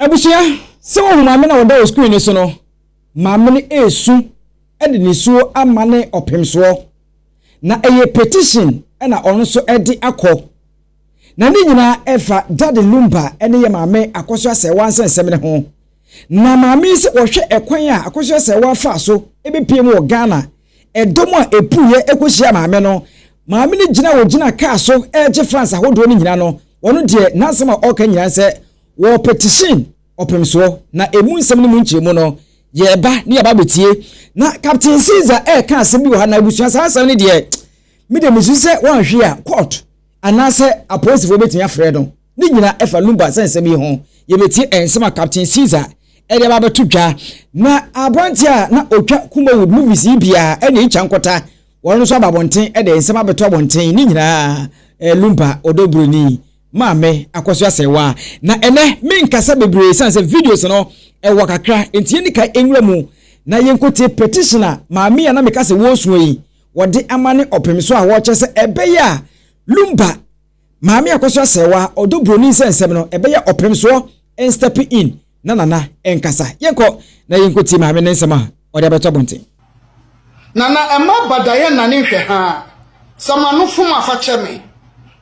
Abusia, so maame na woda screen ni so no. Maame ni esu edi ni so amane opemso. Na eye petition na ono so edi akọ. Na ni nyina efa Daddy Lumba ene ye maame Akosua Serwaa nsensem ne ho. Na maame se wohwe ekwan a Akosua Serwaa fa so ebepiem wo Ghana. Edom a epuye ekohia maame no. Maame ni gina kaa so eje France ahodo ni nyina no. Wono de nasema oka nyina se wo petition opemso na emu nsem ni mu nchemu no ye ba ni aba betie na Captain Caesar ka asem bi wo ha na abusua sa asem ni de me de musu se wan hwe a court anase apostle betia frɛ no ni nyina efa Lumba sensem yi ho ye betie ensem Captain Caesar de aba betudwa na abontia na otwa Kumawood movies yi bia ene ncha nkota wono so ababonten de ensem abeto abonten ni nyina Lumba ODO BRONII Maame Akosua Serwaa na ene menkasa bebre sanse videos no ewa kakra entie ni kai enwura mu na yenkote petitioner maame ya na mekase wo suo yi wode amane opemso a wo kyese ebeya Lumba maame Akosua Serwaa ODO BRONII sensem no ebeya opemso en step in na enkasa yenko na yenkote maame nsema ode abeto bonten nana ema badaye nane hwe ha samanu fum afache me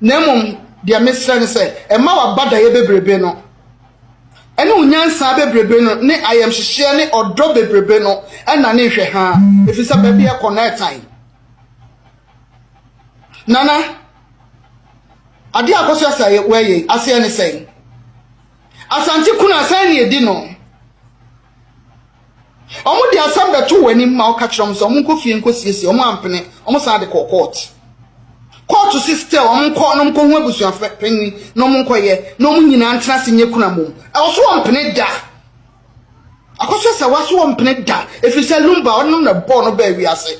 nemum dia mesra ne se ema wa badaye bebrebe no ene unyansa bebrebe no ne ayam hyehye ne odo bebrebe no ena ne hwe ha efisa ba bia connect time nana ade Akosua Serwaa ye ase ne sen asante kuna san ne edi no omo di asam beto wani ma o ka kyerem so omo nkofie nkosiesie omo ampene omo sa de court system omo nko no nko hu abusua penni no omo nkoye no omo nyina ntena se nye kuna mom e so ompene da Akosua Serwaa so ompene da efisa Lumba ono na bo no ba wi ase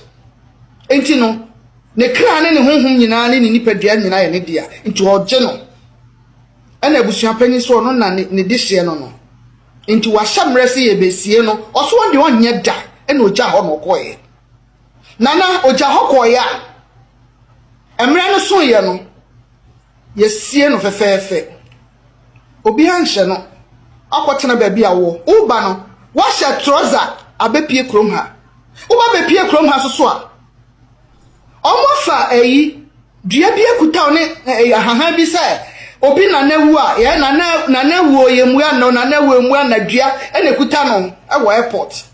enti no ne kra ne honhom nyina ne nipadua nyina ye ne dia enti oje no ena abusua penni so ono na ne de hye no enti wa hyamrese ye besie no oso wonde onye da ena oja ho no koye nana oja ho koye emre no so ye no ye sie no fefefe obi anhye no akotena ba bia wo uba no wa hye trouser abepie krom ha uba bepie krom ha so a omofa eyi dua bia kuta ne ahahan bi se obi na nawu a ye na nawu yemu ya no na nawu emu na dua ene kuta no e wo airport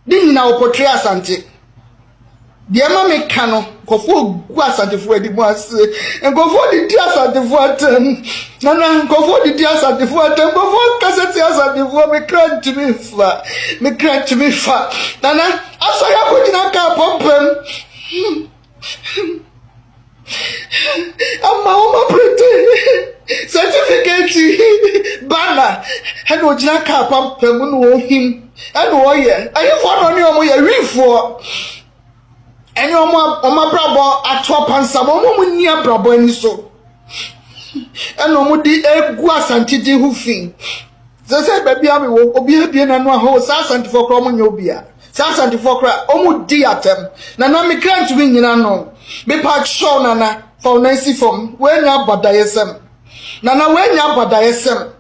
di nyina opotwe asante de ma me ka no kofo gu asante fu edi mu ase nkofo di di asante fu atem na nkofo di di asante fu atem nkofo kaseti asante fu me crunch me fa na aso ya ko jina ka pompem amma oma prete certificate bana hano jina ka pompem no him eno oye ayefo no ni omo ye wifo eni omo brabo ato pansam omo ni abrabo ani so eno omo di egu asante di hufin se ba bia me wo obi abie na no aho sa asante for kro omo nya obia sa asante for kro omo di atem na me grant wi nyina no me pa show na for nancy form we nya badayesem na we nya badayesem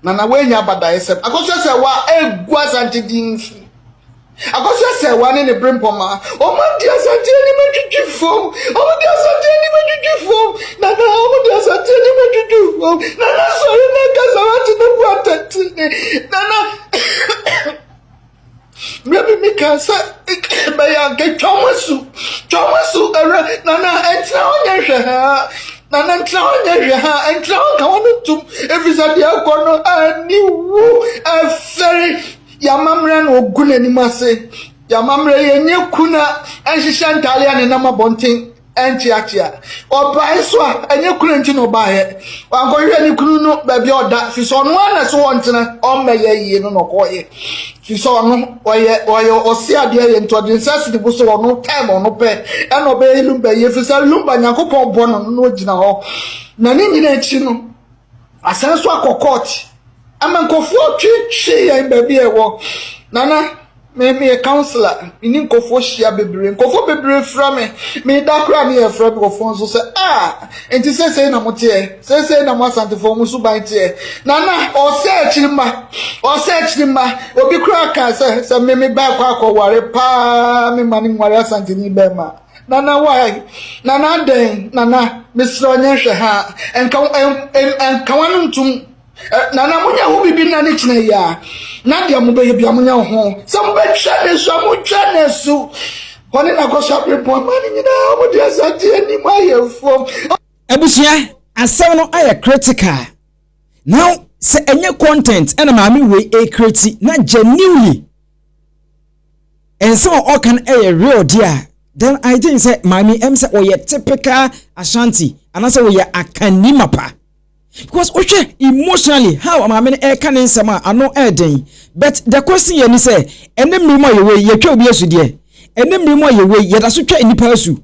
na we nya badayesem Akosua Serwaa egu asante di hufin Akosua Serwaa ne brempoma omo di asante ni metwitwifo omo di asante ni metwitwifo na omo di asante ni metwitwifo na so na kaza wati no buatati na maybe me can say baya get chomasu era na entra onye hwe ha na entra onye hwe ha entra ka wonu tum every akono ani wu aferi yamamre na oguna ni mase yamamre yenye kuna enhihya ntale ane na mabonten enchiachia oba eso enye kuna nti no ba he wankohwe ni kunu no ba bia oda fiso no na so wontena o meye yie no koye fiso no oye osi ade ye ntodin sase bo so no time no pe eno be Lumba ye fiso Lumba nyakopon bo no ogina ho na ni nyina echi no asan so akokot amankofo twetwe yan ba bia wo nana me counselor ini nkofo hia bebre nkofo bebre fra me da kra me e fra nkofo so se enti se na mote se na mo asante fo musu ban te nana o se achirima o search ni ma obi kura ka se me ba kwa ware pa me mani ware asante ni be ma nana why nana den nana misro nye hwe ha enka wanu ntum nana munya ho bibi na ne kina ya na dia mo be bia munya ho se mo be twene so mo twene so hone na go shop report mani nyina mo dia asante ni ma yefo abusia asem no aye critical now say any content and maami we a create na genuinely and some all can a real dear then I think say maami em say we typical Ashanti and I say we akanimapa because okay emotionally how maami e kan nsema ano e den but the question ye ni say enem mi mo ye we ye twa obi asu de enem mi mo ye we ye da so twa enipa asu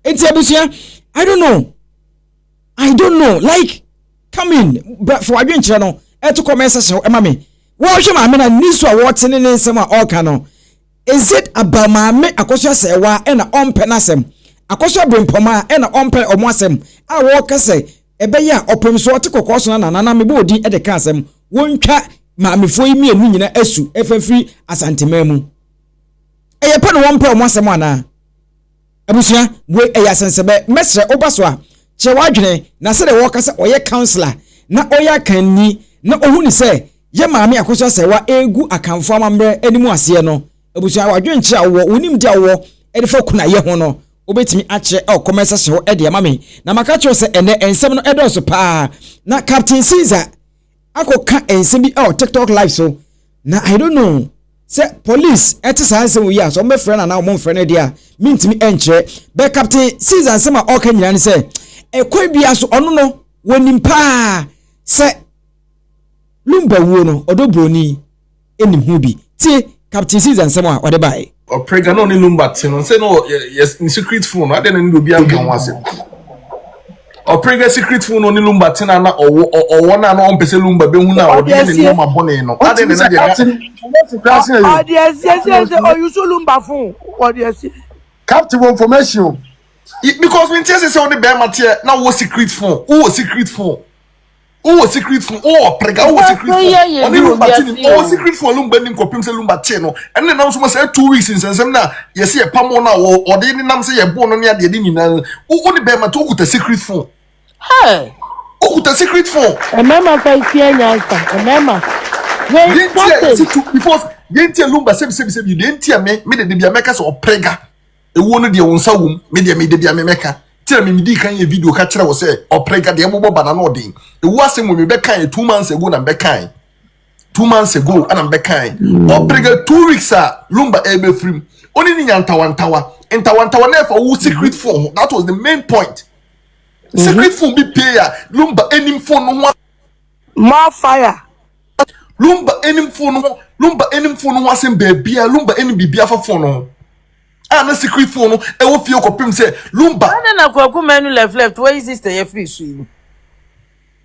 enti abusia I don't know like come in but for adwenkyere no to comment section e ma me wo hwe ma me na niso a wo tene ne nsem a all ka no is it about maame Akosua Serwaa e na ompe na asem Akosua brempoma e na ompe omo asem a wo ka se ebe ya opem so te kokoso na na me bo di e de ka asem wontwa maame fo yi mienu nyina asu efafiri asantemamu e ye pe no ompe omo asem ana abusia we e ya sensebe mesre obaso a che wadwene na se de wo ka se oye counselor na oya kanni na ohuni se ye maame Akosua Serwaa egu akamfo amambre animu ase no abusia wadwenche awo wonim dia wo e de fa kuna ye ho no obetimi ache e komesa se ho e de mame na maka che se ene ensem no edo so pa na Captain Caesar akoka ensem bi TikTok live so na I don't know say police eti sansem wi aso me friend na mo friend dia mintimi enche be Captain Caesar nsem a oka nyina ne se ekwa bia so ono no wonim pa se lumba wo no ODO BRONII enim hu bi ti Captain Caesar nsem a ode bai Prega no ni lumba ti no say no yes ni secret phone no ade na ndo bia nkan wase Prega secret phone no ni lumba ti na owo na na ompese lumba be hu na ode ni no mabone no ade na de yes you so lumba phone yes captive information because when tell say on the bear matter now what secret phone secret phone secret phone Prega secret phone on the lumba ti secret phone lumba nim kopim say lumba ti no and then now so say 2 weeks in sensem na yes e pamo na o de ni nam say ye bo no ne ade ni nyina the bear matter okuta secret phone hey okuta secret phone remember say nyansa remember because yentia lumba sebi you yentia me de bia meka so Prega ewo no de wonsa wom me de bia me meka tira me di kan ye video ka kire wo say Prega de bobo bana no den ewo asem mo me be kan 2 months ago na be kan 2 months ago ana be kan Prega 2 weeks a lumba ebe frim oni ni nyantawantawa na for wo secret phone that was the main point secret phone be pay lumba enim phone no more fire lumba enim phone no asem be bia lumba enim bibia fa phone no na secret phone no e wo fie okopim say lumba na kwaku menu left where is sister ye free su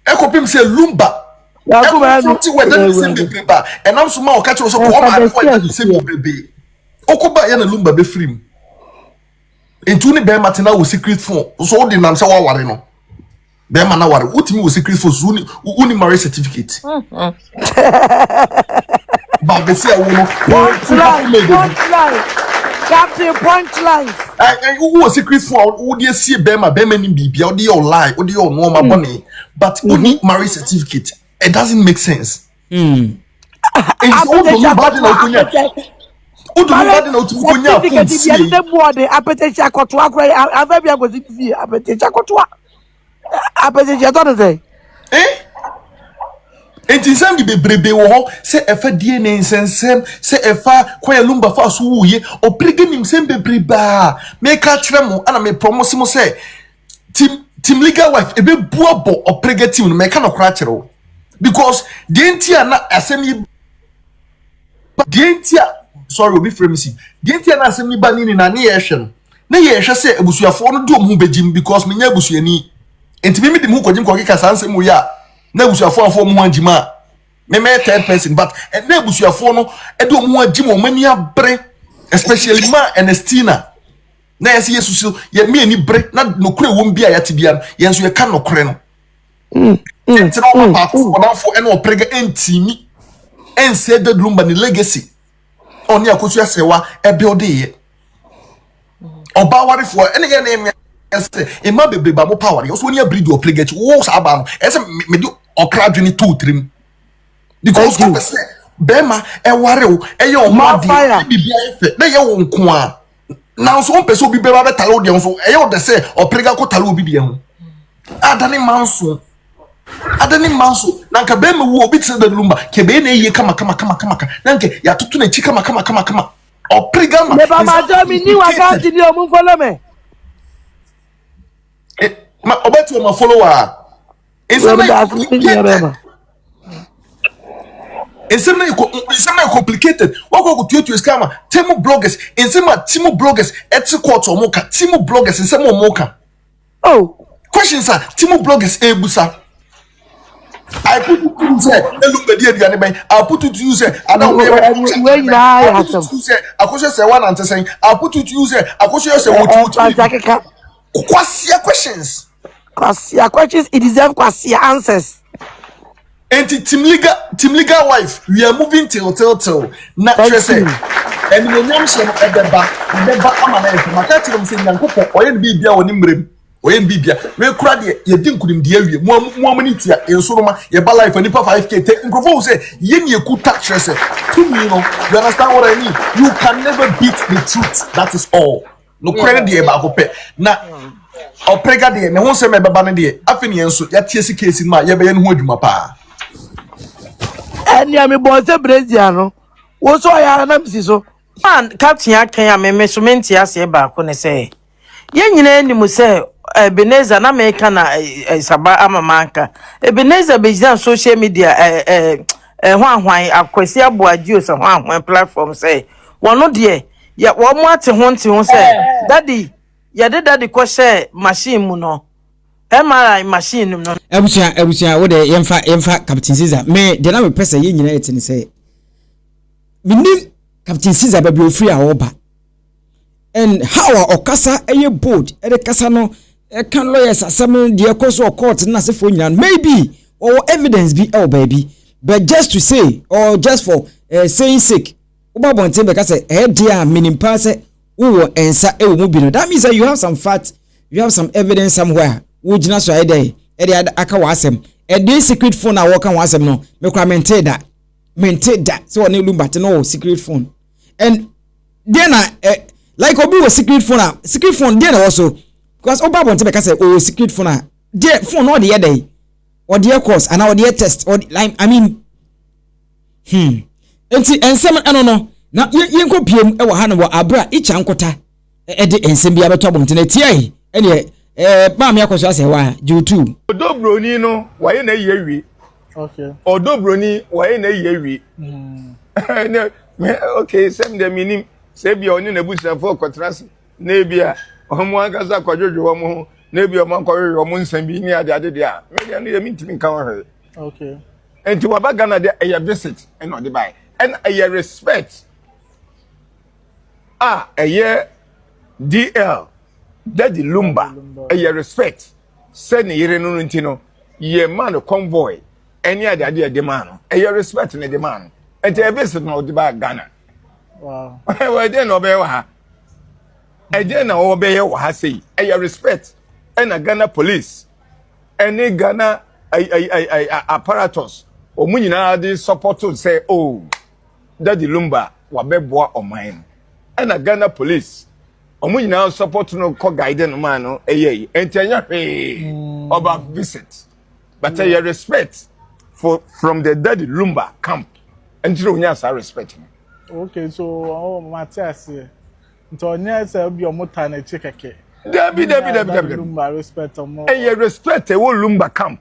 e kopim say lumba kwaku menu ti weda ni say be ba enam so ma o ka kire so ko ma na weda ni say be okoba ya na lumba be free m entu ni be matina wo secret phone so wo di nam say wa ware no be ma na ware utimi wo secret phone so uni marriage certificate ba be say wo no Captain punchline. Who secret phone? Who dey see Bema ni bibia? Who dey lie? Who dey no ma money? But who need marriage certificate? It doesn't make sense. It's all the bad na ukunya. Who do bad na ukunya? Certificate dey board apetite akotwa kra avabi agozi fi apetite akotwa. Apetite to dey. Enti nsam bi bebrebe wo ho se efa die ne nsensem se efa kwa lumba fa so wuye Prega nim sem bebreba me ka kire mo ana me promise mo se team legal wife ebe buabo Prega team no me ka no kra kire wo because the entia na asem yi the entia sorry obi frame si the entia na asem yi ba ni na ne ye hwe no na ye hwe se abusuafo no do mo begim because me nya abusuani enti me dim ho kogim kokeka sansem wo ya na busuafo afo mu anjima me third person but na busuafo no edo mu anjima o mani abre especially ma Ernestina na yesi yesusu ye me ani bre na nokure wom bia ya tibia yenso ye ka nokure no tino papa ko na fo eno Prega entimi and said the Lumba ni legacy. Only Akosua Serwaa e build ye. Oba wari for any name yes e ma bebre ba mo power. You so near breed or play get wolves aba no. Ese me do okra dwene 2-3. Because ko pese bema e ware o e ye o ma di bibia efe. Na ye wo nko a. Now so pese obi beba betalo de so e ye o de se oprega ko talo obi bia ho. Adani manso nanka be me wo obi tse da Lumba ke be na eye kama nanke ya tutu na chi kama oprega ma Neba ma jo mi ni wa kan ti ni o mu follow me ma obeti ma follower it's not complicated. What go to scammer Temu bloggers in some Temu bloggers etsi court or moka Temu bloggers in some moka. Oh, questions are Temu bloggers ebusa. I put it to you say look the dear I put it to you say I don't know Akosua Serwaa and saying I'll put it to you say Akosua Serwaa kwasia questions it deserve kwasia answers. And team legal wife, we are moving till. Not just say, and the young son at the back, Amana, my catcher, saying, Yanko, or Bibia or Nimrim, or Bibia. We cried, you didn't couldn't dear more money to in Soloma, your life and Nipa 5K. Take and propose, say, Yen, you could touch yourself. You understand what I mean? You can never beat the truth. That is all. No credit about Hope. Now, or prega de, no one say, my babane, I finish so that TSC case in my Yabayan Woodmapa. And ya me boy se Braziliano. Wo so ya na msi so. Man, Captain Akenya me measurement ya se ba ko ne se. Ye nyina anim se Ebenezer na me ka na saba amamanka. Ebenezer be jina social media hwan Akwasi Aboagye so hwan platform say. Wono de ya wo mo ate ho say daddy ya de daddy ko share machine mu no. MRI machine no. Ebusia wo de yemfa Captain Caesar me de na me pese ye nyina etini say minim Captain Caesar ba bi ofri a woba and how okasa eye board e de kasa no e kan lawyers asem de ekoso court na se fo nyina maybe or evidence be baby but just to say or just for saying sake oba bonte be kasa e dia minim pa se wo ensa e wo mu bi no that means that you have some facts, you have some evidence somewhere. Wujina so ede aka wasem ede secret phone na work wasem no me kwa maintain that so on Lumba no secret phone and then like obi was secret phone then also because oba want to say oh secret phone there phone no the day or the course and or the test or like I mean ensem no na yenko piem e wo ha no abra icha nkota ede ensem bia beto abonte tie ene Mami Akosua Serwaa J2 ODO BRONII no waye na yewi okay ODO BRONII waye na yewi okay sem de minim se bia oni na busafo kotras na bia omo agaza kwadwodwo mo na bia omo kwodwo mo nsam bi ni ade de a me dia no ye mintimi kan ho okay enti wabaga na de eye visit and no de buy and eye respect eye DL Daddy Lumba, a respect. Send ye no ntino. Ye man convoy. Any other demand. A respect in the demand. And a visit no the bag Ghana. Wow. Well then obey her. I then obey what I say. A respect. And a Ghana police. Any Ghana apparatus. Or munina the support to say, oh, Daddy Lumba, wabeboa or mine. And a Ghana police. Omu now support no co guide no man no eye entenya over visit but I respect from the Daddy Lumba camp entiro nya sa respect. Okay, so Matthias nto nya say bi omota na chekeke Dabi Lumba respect omo respect wo Lumba camp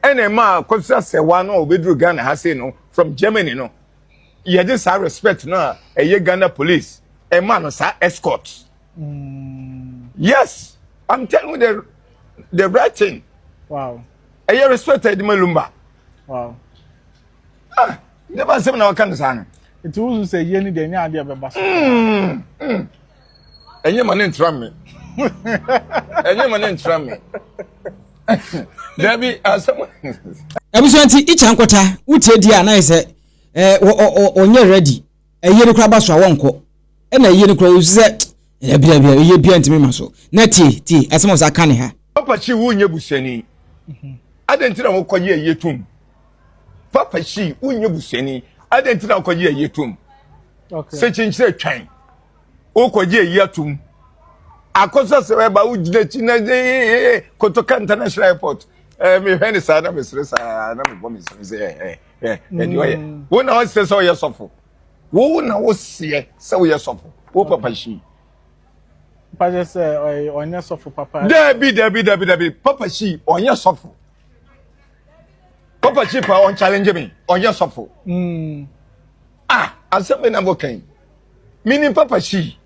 ene ma Akosua Serwaa no obedru Ghana ha say no from Germany no ye just respect no eye Ghana police a man was escort. Yes, I'm telling you the right thing. Wow. I respected the Lumba. Wow. Never said no can say. It was say ye ni de nya ade be baso. Enye man ntram me. Enye man ntram me. There be some Ebusanti icha nkota utie dia na ise onye ready eye ne kura ba so awonko e na eye ne kura use bia eye bia ntimi maso na ti asemo sa kan ha papa chi wunye busani adentira wo koye eye tum papa chi wunye busani adentira wo koye eye tum Okay. se chinchire twan wo koye eye tum Akosua Serwaa ujine china Kotoka International Airport me hwene sa na mesre sa na me bom se anyway wo na wo se so ye sofo wo na wo se so ye sofo wo papa chi Papa say onya sofo papa. Debi papa chi onya sofo papa chi pa on challenge me onya sofo asem na go kan meaning papa chi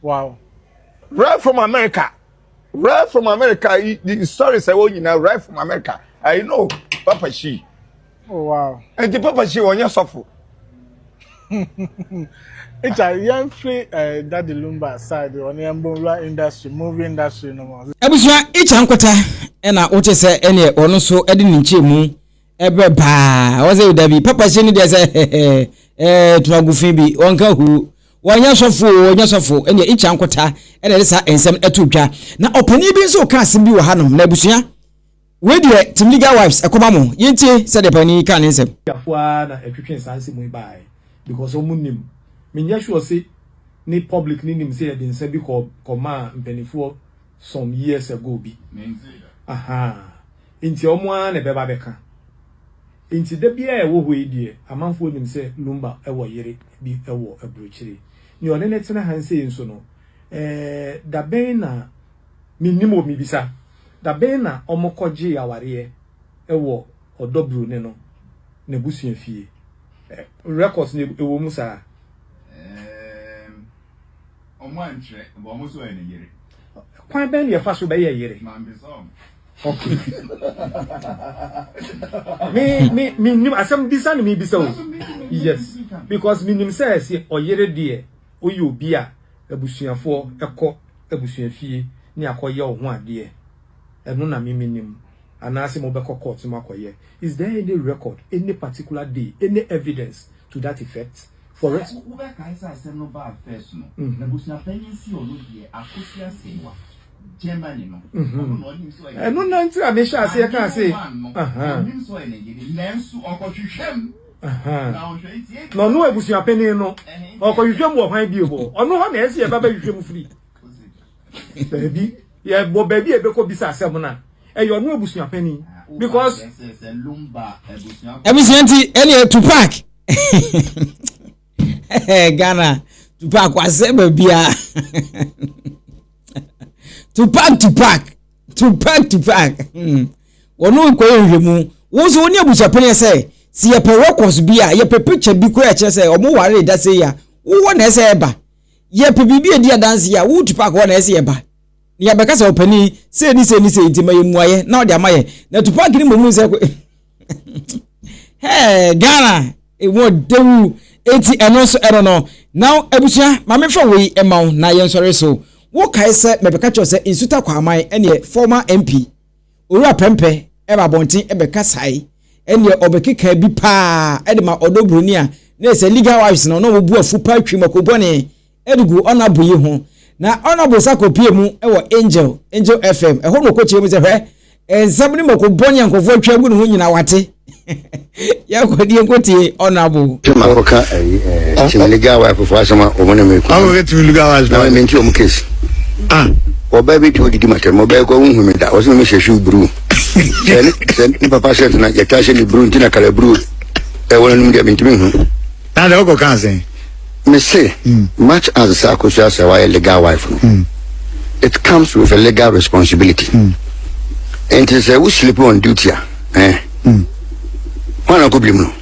Wow. Right from America, the story say, oh, you know, right from America. I know, Papa Shi. Oh, wow. And the Papa Shi on your sofa. It's a young free daddy Lumba side on the Mbonra industry, movie industry no more. Abusua echa nkwata na wote se ene ono so edi nche mu ebe ba waze dabi papa Shi ni de se tunagufin bi onka hu wanya sofo ene echa nkwata ene sa ensem etudwa na opani bi nso ka asim bi wo hanom na abusua we de team legal wives ekoba mo yenti se de pani ka ne nsem yafua na etwetwe sanse mu bai because omunim menya sure say ni public ni nim say de nsa bi ko ma mpanifo some years ago bi inti omo a na beba beka inti de bia e wo hoi die amanfo nim say Lumba e wo yere bi e wo abrochire ni one ne tena hanse nso no da ben na minim o mibisa da ben na omokoje yaware e wo ODO BRONII no na busuan fie records ne ewo mu sa omo antre bo omo so ene yere kwan ben ye fa so be ye yere okay me nim asem bisa ni me bisa o yes because me nim say say oyere de oyi obi a abusuafo ekọ abusuan fie ni akoye ho ade eno na me nim anase mo be court mo akoye is there any record any particular day any evidence to that effect for us we be kai say asem no ba first no na abusuan panyin si ono de Akosua Serwaa Germany no no nim so e no na nti a me sha say ka say nim so ene yiri lensu okotwehwem no no abusuan panyin no okotwehwem wo hwan bi bo ono ho na ese e baba hwehwem free baby ye bo baby e be ko bisa asem na e yo no abusuan panyin because LUMBA Ebisanti ene Tupac Ghana Tupac wasema bia Tupac wono ko ehwemu wo so oni abuchapene say si ye pe records bia ye pe picture bi ko ya che say omo ware da say ya wo na say eba ye pe bibi edi dance ya wo Tupac wo na say eba ni ya beka say opani say ni ntima ye muaye na odi amaye na Tupac ni momu say Ghana e wo dewu eti eno so eno no now abusia ma me fa we emaw na ye nsore so wo kai se mebeka cho se insuta kwa aman ene former MP owura pempe e ba bontin e beka sai ene obekeka bi pa e de ma ODO BRONII a na se legal wives no no bu afu pa twi makobone edugu honorable yi ho na honorable sakopie mu e wo Angel FM e ho no ko chire mu se hwe ensabni makobone ankofo atwa gu no ho nyina wate ya ko die nkoti honorable makoka legal wife for asama omone meku I will get to legal wives na me nti o mu case o baby to didi matter mo ba ko hu me da o se me hwehwe bru sen ni papa chef na ya tashe ni bru ntina kala bru e wona num dia ntimi hu na de ko kan sen me say much as Akosua Serwaa legal wife it comes with a legal responsibility and say we sleep on duty One go blame no.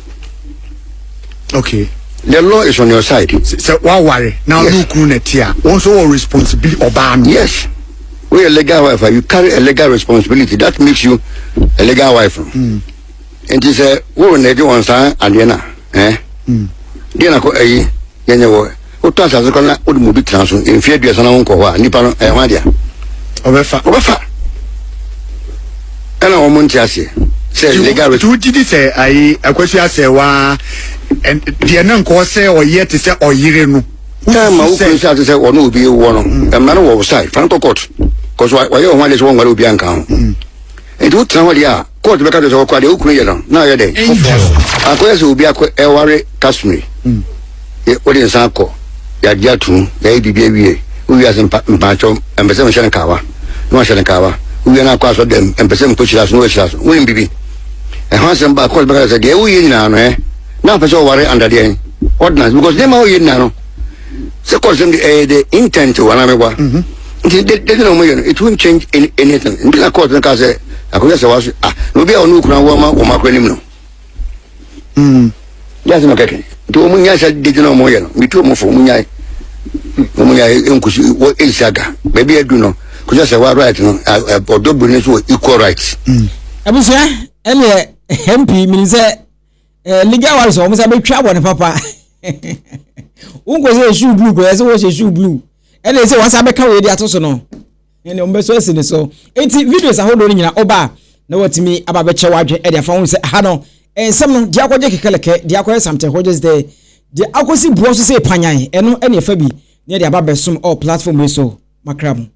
Okay. The law is on your side. So why worry? Now look who net here. Also a responsibility oba me. Yes. We a legal wife, you carry a legal responsibility. That makes you a legal wife. And he say, we will need one sign and Diana. Diana ko yenye wo. O to asa ko na o mu bi transo. In fear dia sana wonko ho nipa no wa dia. Obefa. Ena o monti ase. say legal to did say Akosua Serwaa and the nanko say or yet to say or yirenu. Time I say or no be one a man of side Franco court because why you want this one will be uncount. It would tell ya court because of quite the now your day. Akosua will be a AY3ka. What is Sanko? Yajatu, baby, we are in Pacho and Besem Shanakawa. No Shanakawa. We are not cross of them and Besem push us, no us, wouldn't be. And Hansen back called because again, we in now, eh? Now, for so worry under the ordinance because they are in now. So, cause the intent to another one. It won't change anything. In the court, because Akosua was, no be a new crown woman or Macronino. Yes, okay. To Munya said, did no more, we told more for Munya. Munya, what is Saga? Maybe I do know. Because that's a right, no, ODO BRONII equal rights. Abusia, MP means legal was almost a bit trouble, Papa. Uncle says shoe blue, as was a shoe blue. And they say, what's a better way to so. And your best person is so. 80 videos are holding in Oba. No, what to me about better watch at their phone, say, Hano. And some Diako Jackaleke, Diako something, what is there? The Akosi Bros say Panyai, and no any Fabi near the Ababesum or platform so, Macram.